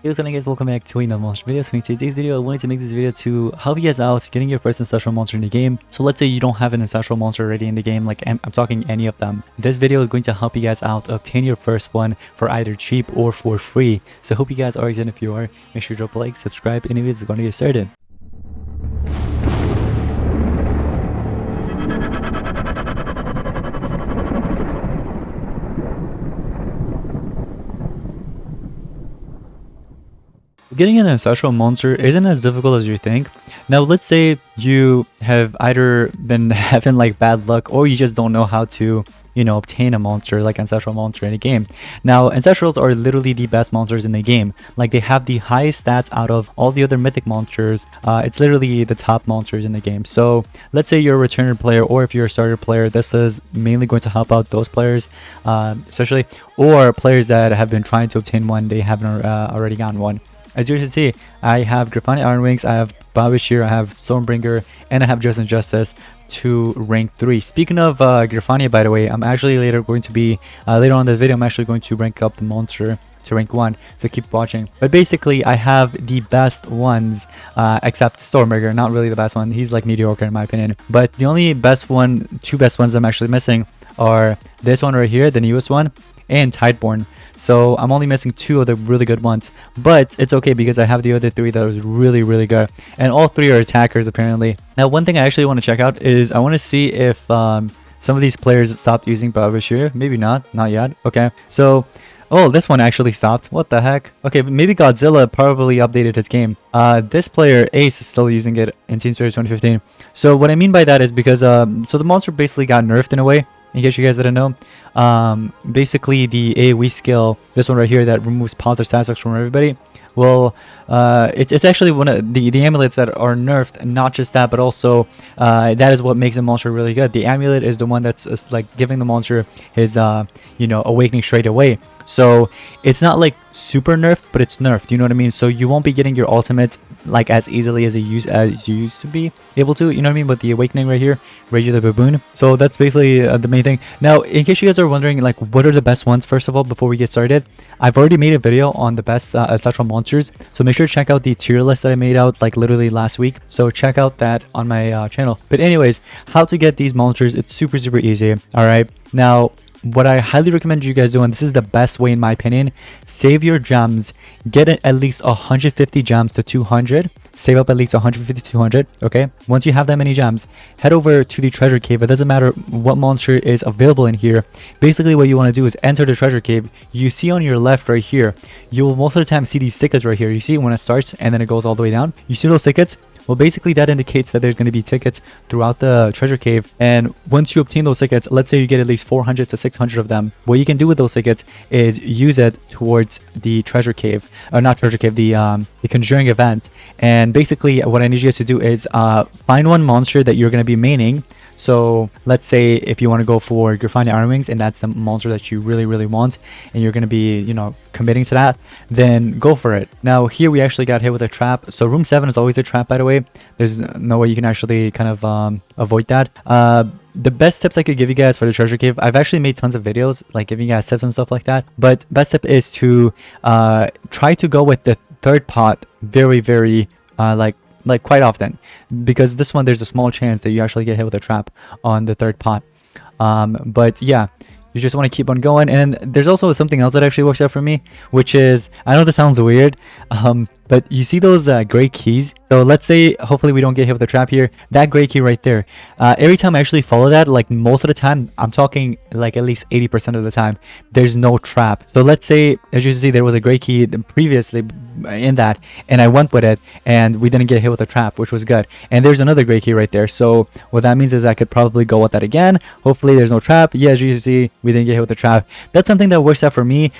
What's up guys, welcome back to another monster video. So in today's video, I wanted to make this video to help you guys out getting your first ancestral monster in the game. So let's say you don't have an ancestral monster already in the game, like I'm talking any of them. This video is going to help you guys out obtain your first one for either cheap or for free. So hope you guys are excited. If you are, make sure to drop a like, subscribe, anyways, it's going to get started. Getting an ancestral monster isn't as difficult as you think. Now let's say you have either been having like bad luck or you just don't know how to, obtain a monster like ancestral monster in a game. Now ancestrals are literally the best monsters in the game. Like they have the highest stats out of all the other mythic monsters. It's literally the top monsters in the game. So let's say you're a returner player, or if you're a starter player, this is mainly going to help out those players, especially, or players that have been trying to obtain one, they haven't already gotten one. As you can see, I have Griffania Iron Wings, I have Babashir, I have Stormbringer, and I have Just and Justice to rank 3. Speaking of Griffania, by the way, I'm actually later on in this video, I'm actually going to rank up the monster to rank 1, so keep watching. But basically, I have the best ones, except Stormbringer, not really the best one. He's like mediocre in my opinion. But the only two best ones I'm actually missing are this one right here, the newest one, and Tideborn. So I'm only missing 2 of the really good ones, but it's okay because I have the other 3 that was really good, and all 3 are attackers apparently. Now one thing I actually want to check out is I want to see if some of these players stopped using Babashir. Maybe not yet. Okay, so oh, this one actually stopped. What the heck? Okay, maybe Godzilla probably updated his game. This player Ace is still using it in Team Spirit 2015. So what I mean by that is because so the monster basically got nerfed in a way. In case you guys didn't know, basically the AoE skill, this one right here that removes positive statistics from everybody, well, it's actually one of the amulets that are nerfed, and not just that, but also that is what makes the monster really good. The amulet is the one that's like giving the monster his awakening straight away. So it's not like super nerfed, but it's nerfed, you know what I mean? So you won't be getting your ultimate like as easily as you used to be able to, you know what I mean? With the awakening right here, regular baboon. So that's basically the main thing. Now, in case you guys are wondering, like, what are the best ones? First of all, before we get started, I've already made a video on the best ancestral monsters. So make sure to check out the tier list that I made out like literally last week. So check out that on my channel. But anyways, how to get these monsters? It's super easy. All right. Now, what I highly recommend you guys do, and this is the best way in my opinion, save your gems. Get at least 150 gems to 200. Save up at least 150 to 200. Okay, once you have that many gems, head over to the treasure cave. It doesn't matter what monster is available in here. Basically what you want to do is enter the treasure cave. You see on your left right here, you'll most of the time see these tickets right here. You see when it starts and then it goes all the way down. You see those tickets? Well, basically that indicates that there's going to be tickets throughout the treasure cave, and once you obtain those tickets, let's say you get at least 400 to 600 of them, what you can do with those tickets is use it towards the treasure cave, or not treasure cave, the conjuring event. And basically what I need you guys to do is find one monster that you're going to be maining. So let's say if you want to go for Griffania Iron Wings, and that's the monster that you really want, and you're going to be, committing to that, then go for it. Now here we actually got hit with a trap. So room 7 is always a trap, by the way. There's no way you can actually kind of avoid that. The best tips I could give you guys for the treasure cave, I've actually made tons of videos like giving you guys tips and stuff like that, but best tip is to try to go with the third pot very like quite often, because this one there's a small chance that you actually get hit with a trap on the third pot. But yeah, you just want to keep on going. And there's also something else that actually works out for me, which is, I know this sounds weird, but you see those gray keys? So let's say hopefully we don't get hit with a trap here. That gray key right there, every time I actually follow that, like most of the time, I'm talking like at least 80% of the time, there's no trap. So let's say, as you see, there was a gray key previously in that, and I went with it and we didn't get hit with a trap, which was good. And there's another gray key right there. So what that means is I could probably go with that again. Hopefully there's no trap. Yeah, as you see, we didn't get hit with a trap. That's something that works out for me.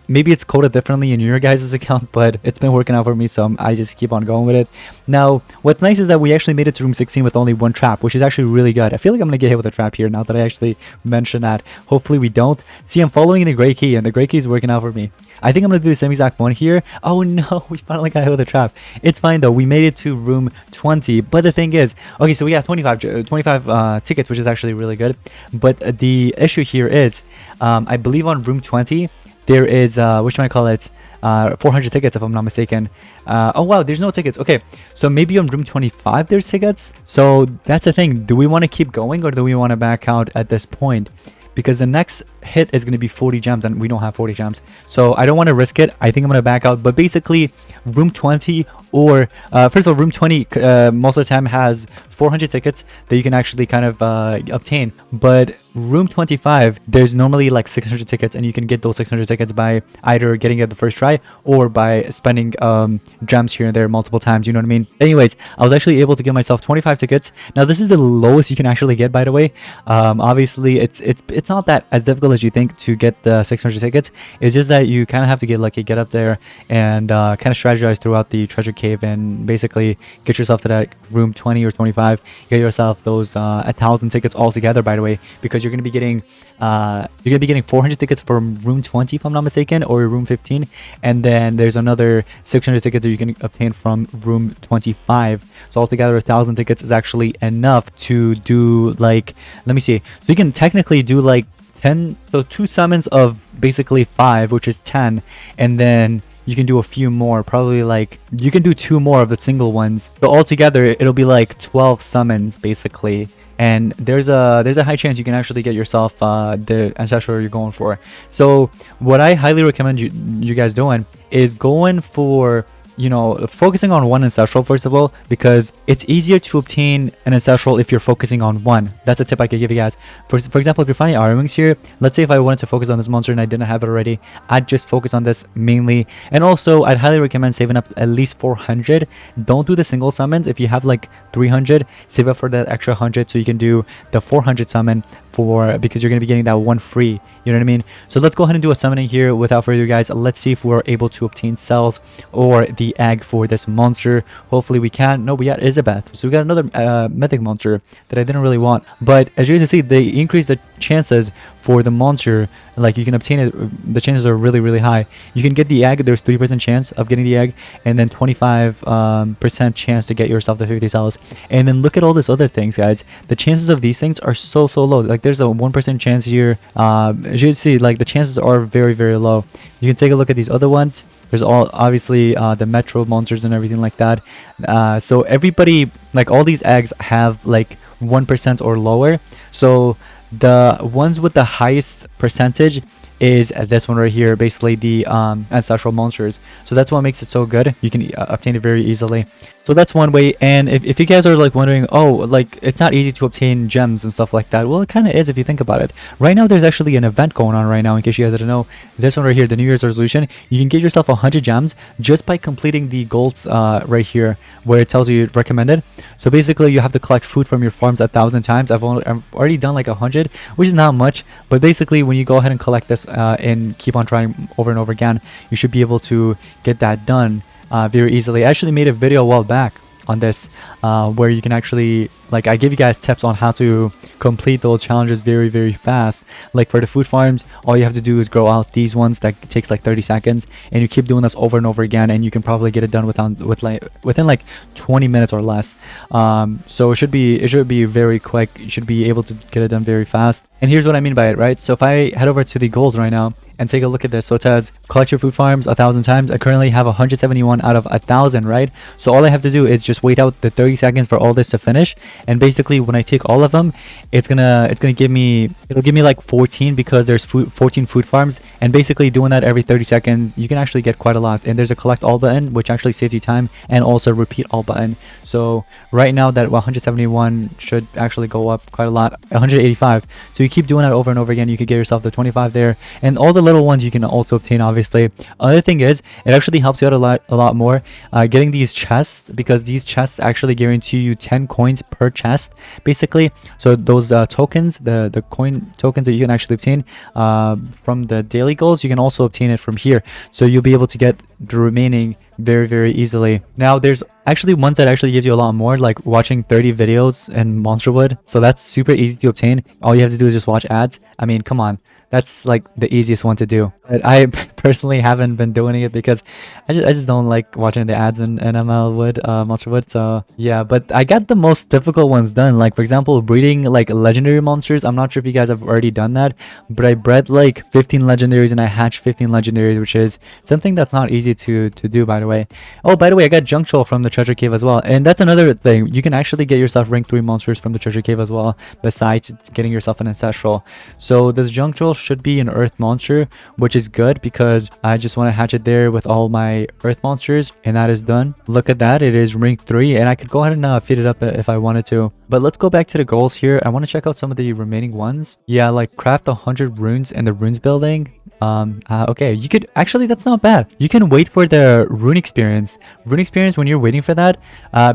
Maybe it's coded differently in your guys' account, but it's been working out for me, so I just keep on going with it. Now what's nice is that we actually made it to room 16 with only 1 trap, which is actually really good. I feel like I'm gonna get hit with a trap here now that I actually mentioned that. Hopefully we don't. See, I'm following the gray key, and the gray key is working out for me. I think I'm gonna do the same exact one here. Oh no, we finally got hit with a trap. It's fine though, we made it to room 20. But the thing is, okay, so we have 25 tickets, which is actually really good. But the issue here is, I believe on room 20 there is what should I call it, 400 tickets if I'm not mistaken. Oh wow, there's no tickets. Okay, so maybe on room 25 there's tickets. So that's the thing. Do we want to keep going or do we want to back out at this point? Because the next hit is going to be 40 gems and we don't have 40 gems, so I don't want to risk it. I think I'm going to back out. But basically room 20 or first of all, room 20 most of the time has 400 tickets that you can actually kind of obtain, but room 25 there's normally like 600 tickets, and you can get those 600 tickets by either getting it the first try or by spending gems here and there multiple times, you know what I mean? Anyways, I was actually able to give myself 25 tickets. Now this is the lowest you can actually get, by the way. Obviously it's not that as difficult as you think to get the 600 tickets. It's just that you kind of have to get lucky, get up there, and kind of strategize throughout the treasure cave and basically get yourself to that room 20 or 25. Get yourself those 1,000 tickets all together, by the way, because you're going to be getting 400 tickets from room 20 if I'm not mistaken, or room 15, and then there's another 600 tickets that you can obtain from room 25. So altogether 1,000 tickets is actually enough to do, like, let me see, so you can technically do like 10, so 2 summons of basically 5, which is 10, and then you can do a few more, probably like you can do 2 more of the single ones, so altogether it'll be like 12 summons basically. And there's a high chance you can actually get yourself the ancestral you're going for. So what I highly recommend you guys doing is going for, you know, focusing on one ancestral first of all, because it's easier to obtain an ancestral if you're focusing on one. That's a tip I could give you guys. For example, Griffania Iron Wings here, let's say if I wanted to focus on this monster and I didn't have it already, I'd just focus on this mainly. And also I'd highly recommend saving up at least 400. Don't do the single summons. If you have like 300, save up for that extra 100 so you can do the 400 summon, because you're going to be getting that one free, you know what I mean? So let's go ahead and do a summoning here without further ado, guys. Let's see if we're able to obtain cells or the egg for this monster. Hopefully we can. No, we got Isabeth, so we got another mythic monster that I didn't really want, but as you can see, they increase the chances for the monster. Like, you can obtain it, the chances are really high. You can get the egg, there's 3% chance of getting the egg, and then 25% chance to get yourself the 50 cells. And then look at all these other things, guys. The chances of these things are so low. Like, there's a 1% chance here. As you can see, like, the chances are very low. You can take a look at these other ones. There's all obviously the metro monsters and everything like that. So everybody, like, all these eggs have like 1% or lower. So the ones with the highest percentage is this one right here, basically the ancestral monsters. So that's what makes it so good. You can obtain it very easily. So that's one way. And if you guys are like wondering, oh, like, it's not easy to obtain gems and stuff like that, well, it kind of is if you think about it. Right now there's actually an event going on right now, in case you guys didn't know. This one right here, the New Year's resolution, you can get yourself 100 gems just by completing the goals right here where it tells you recommended. So basically you have to collect food from your farms 1,000 times. I've already done like 100, which is not much, but basically when you go ahead and collect this and keep on trying over and over again, you should be able to get that done very easily. I actually made a video a while back on this where you can actually, like, I give you guys tips on how to complete those challenges very fast. Like for the food farms, all you have to do is grow out these ones that takes like 30 seconds, and you keep doing this over and over again, and you can probably get it done within like 20 minutes or less. So it should be very quick. You should be able to get it done very fast. And here's what I mean by it, right? So if I head over to the goals right now and take a look at this, so it says collect your food farms 1,000 times. I currently have 171 out of 1,000, right? So all I have to do is just wait out the 30 seconds for all this to finish, and basically when I take all of them, it'll give me like 14, because there's 14 food farms, and basically doing that every 30 seconds you can actually get quite a lot. And there's a collect all button, which actually saves you time, and also repeat all button. So right now that 171 should actually go up quite a lot, 185. So you keep doing that over and over again, you could get yourself the 25 there, and all the little ones you can also obtain, obviously. Other thing is, it actually helps you out a lot more getting these chests, because these chests actually guarantee you 10 coins per chest basically. So those tokens, the coin tokens that you can actually obtain from the daily goals, you can also obtain it from here, so you'll be able to get the remaining very easily. Now there's actually ones that actually gives you a lot more, like watching 30 videos in Monsterwood, so that's super easy to obtain. All you have to do is just watch ads. I mean, come on, That's like the easiest one to do. But I personally haven't been doing it because I just don't like watching the ads in ML Wood, Monster Wood. So yeah, but I got the most difficult ones done. Like for example, breeding like legendary monsters. I'm not sure if you guys have already done that, but I bred like 15 legendaries and I hatched 15 legendaries, which is something that's not easy to do, by the way. Oh, by the way, I got junk troll from the treasure cave as well, and that's another thing. You can actually get yourself rank 3 monsters from the treasure cave as well, besides getting yourself an ancestral. So this junk troll should be an earth monster, which is good because I just want to hatch it there with all my earth monsters, and that is done. Look at that, it is rank 3, and I could go ahead and feed it up if I wanted to. But let's go back to the goals here. I want to check out some of the remaining ones. Yeah, like craft 100 runes in the runes building. Okay, you could actually, that's not bad. You can wait for the rune experience. Rune experience, when you're waiting for that,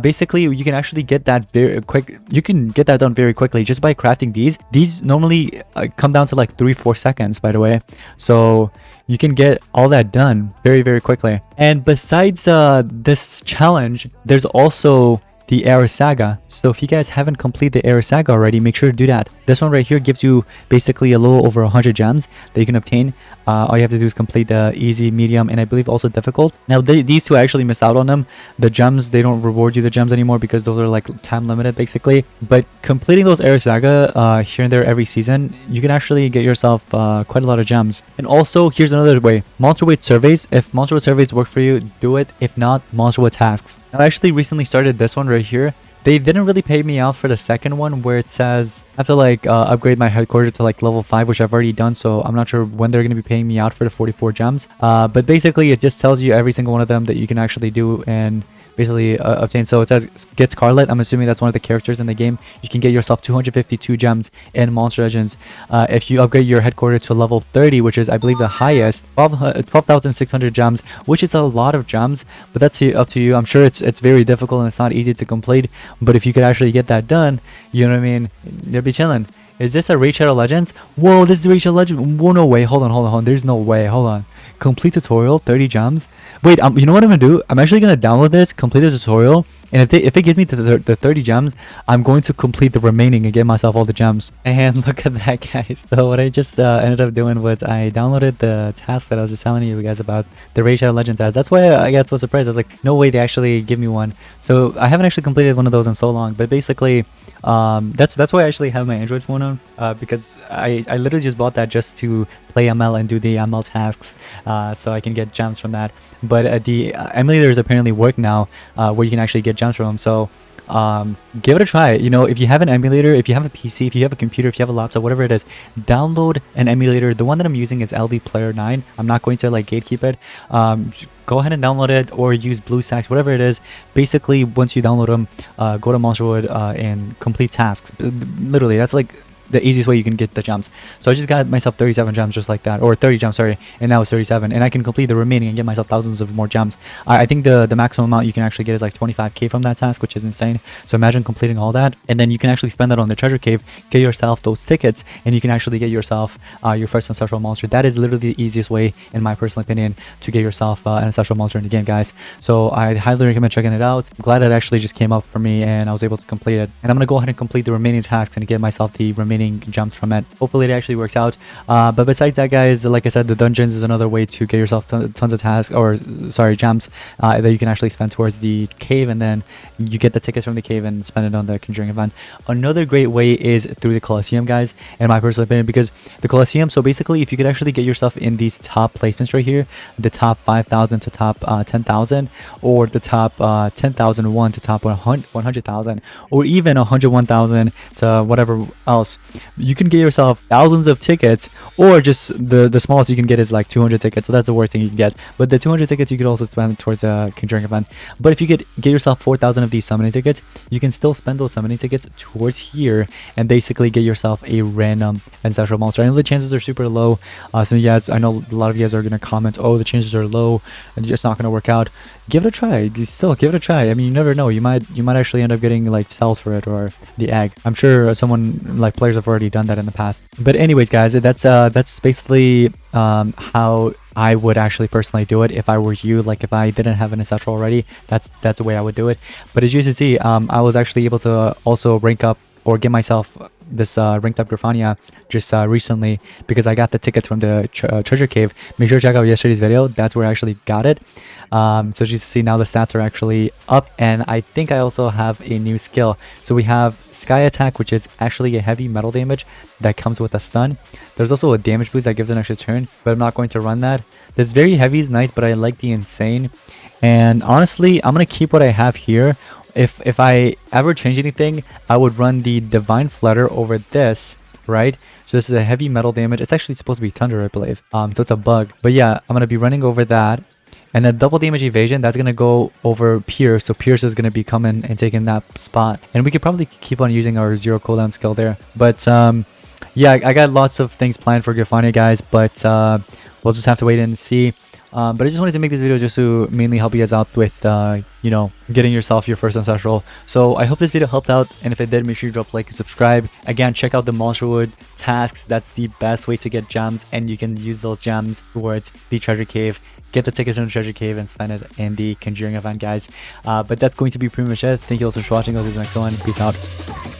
basically you can actually get that very quick. You can get that done very quickly just by crafting these. These normally come down to like 3-4 seconds, by the way. So you can get all that done very quickly. And besides this challenge, there's also the Era Saga. So if you guys haven't completed the Era Saga already, make sure to do that. This one right here gives you basically a little over 100 gems that you can obtain. All you have to do is complete the easy, medium, and I believe also difficult. Now these two I actually missed out on them. The gems, they don't reward you the gems anymore because those are like time limited basically. But completing those Era Saga here and there every season, you can actually get yourself quite a lot of gems. And also here's another way: monster weight surveys. If monster weight surveys work for you, do it. If not, monster weight tasks. I actually recently started this one right here. They didn't really pay me out for the second one where it says I have to like upgrade my headquarters to like level 5, which I've already done, so I'm not sure when they're going to be paying me out for the 44 gems. But basically it just tells you every single one of them that you can actually do and basically obtain. So it says get Scarlet. I'm assuming that's one of the characters in the game. You can get yourself 252 gems in Monster Legends if you upgrade your headquarters to level 30, which is I believe the highest. 12,600 gems, which is a lot of gems, but that's up to you. I'm sure it's very difficult and it's not easy to complete, but if you could actually get that done, you know what I mean, you'll be chilling. Is this a Raid Shadow Legends? Whoa, this is Raid Shadow Legends. Whoa, no way. Hold on. There's no way. Hold on. Complete tutorial, 30 gems. Wait, you know what I'm gonna do? I'm actually gonna download this, complete the tutorial, and if it gives me the 30 gems, I'm going to complete the remaining and get myself all the gems. And look at that, guys. So what I just ended up doing was I downloaded the task that I was just telling you guys about, the Raid Shadow Legends task. That's why I got so surprised. I was like, no way, they actually give me one. So I haven't actually completed one of those in so long, but basically that's why I actually have my Android phone on, because I literally just bought that just to play ML and do the ML tasks, so I can get gems from that. But the emulators apparently work now, where you can actually get gems from them. So give it a try. You know, if you have an emulator, if you have a PC, if you have a computer, if you have a laptop, whatever it is, download an emulator. The one that I'm using is LD Player 9. I'm not going to like gatekeep it. Go ahead and download it or use BlueStacks, whatever it is. Basically, once you download them, go to Monsterwood and complete tasks. Literally, that's like the easiest way you can get the gems. So I just got myself 37 gems just like that, or 30 gems, sorry, and now it's 37, and I can complete the remaining and get myself thousands of more gems. I think the maximum amount you can actually get is like 25k from that task, which is insane. So imagine completing all that, and then you can actually spend that on the treasure cave, get yourself those tickets, and you can actually get yourself your first ancestral monster. That is literally the easiest way, in my personal opinion, to get yourself an ancestral monster in the game, guys. So I highly recommend checking it out. I'm glad it actually just came up for me and I was able to complete it, and I'm gonna go ahead and complete the remaining tasks and get myself the remaining jumps from it. Hopefully it actually works out. But besides that, guys, like I said, the dungeons is another way to get yourself tons of tasks, or sorry, gems that you can actually spend towards the cave, and then you get the tickets from the cave and spend it on the Conjuring event. Another great way is through the Colosseum, guys, in my personal opinion, because the Colosseum, so basically if you could actually get yourself in these top placements right here, the top 5,000 to top 10,000, or the top 10,001 to top 100,000, or even 101,000 to whatever else, you can get yourself thousands of tickets, or just the smallest you can get is like 200 tickets. So that's the worst thing you can get, but the 200 tickets you could also spend towards the Conjuring event. But if you could get yourself 4,000 of these summoning tickets, you can still spend those summoning tickets towards here and basically get yourself a random ancestral monster. I know the chances are super low. So yes, I know a lot of you guys are gonna comment, oh, the chances are low and it's not gonna work out. Give it a try. You still give it a try. I mean, you never know. You might actually end up getting like cells for it, or the egg. I'm sure someone, like players, have already done that in the past. But anyways, guys, that's basically how I would actually personally do it if I were you. Like if I didn't have an ancestral already, that's the way I would do it. But as you can see, I was actually able to also rank up or get myself this ranked up Griffania just recently because I got the tickets from the treasure cave. Make sure to check out yesterday's video. That's where I actually got it. So as you see now the stats are actually up, and I think I also have a new skill. So we have Sky Attack, which is actually a heavy metal damage that comes with a stun. There's also a damage boost that gives an extra turn, but I'm not going to run that. This very heavy is nice, but I like the insane. And honestly, I'm gonna keep what I have here. If I ever change anything, I would run the Divine Flutter over this, right? So this is a heavy metal damage. It's actually supposed to be thunder, I believe. So it's a bug. But yeah, I'm gonna be running over that. And then double damage evasion, that's gonna go over Pierce. So Pierce is gonna be coming and taking that spot. And we could probably keep on using our 0 cooldown skill there. But yeah, I got lots of things planned for Griffania, guys. But we'll just have to wait and see. But I just wanted to make this video just to mainly help you guys out with, you know, getting yourself your first Ancestral. So I hope this video helped out, and if it did, make sure you drop a like and subscribe. Again, check out the Monsterwood tasks. That's the best way to get gems, and you can use those gems towards the treasure cave. Get the tickets from the treasure cave and spend it in the Conjuring event, guys. But that's going to be pretty much it. Thank you all so much for watching. I'll see you in the next one. Peace out.